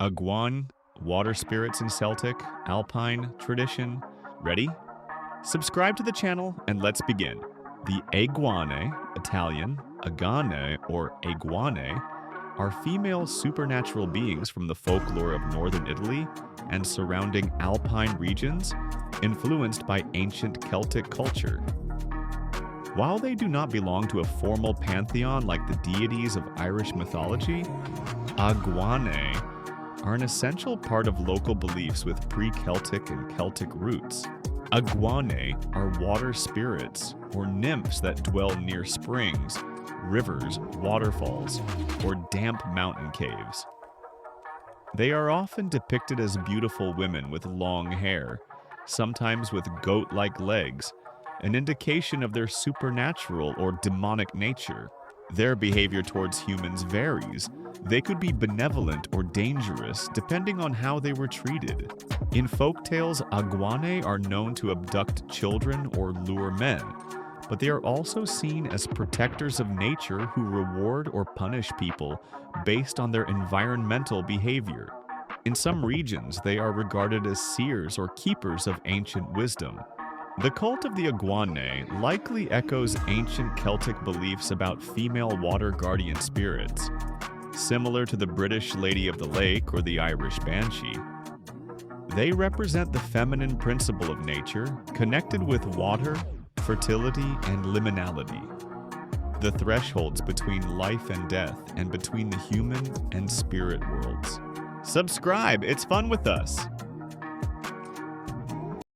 Aguane, water spirits in Celtic, Alpine tradition. Ready? Subscribe to the channel and let's begin. The Aguane, Italian, Agane or Aguane, are female supernatural beings from the folklore of northern Italy and surrounding Alpine regions, influenced by ancient Celtic culture. While they do not belong to a formal pantheon like the deities of Irish mythology, Aguane are an essential part of local beliefs with pre-Celtic and Celtic roots. Aguane are water spirits or nymphs that dwell near springs, rivers, waterfalls, or damp mountain caves. They are often depicted as beautiful women with long hair, sometimes with goat-like legs, an indication of their supernatural or demonic nature. Their behavior towards humans varies. They could be benevolent or dangerous depending on how they were treated. In folktales, Aguane are known to abduct children or lure men, but they are also seen as protectors of nature who reward or punish people based on their environmental behavior. In some regions, they are regarded as seers or keepers of ancient wisdom. The cult of the Aguane likely echoes ancient Celtic beliefs about female water guardian spirits, similar to the British Lady of the Lake or the Irish Banshee. They represent the feminine principle of nature, connected with water, fertility, and liminality, the thresholds between life and death and between the human and spirit worlds. Subscribe, it's fun with us!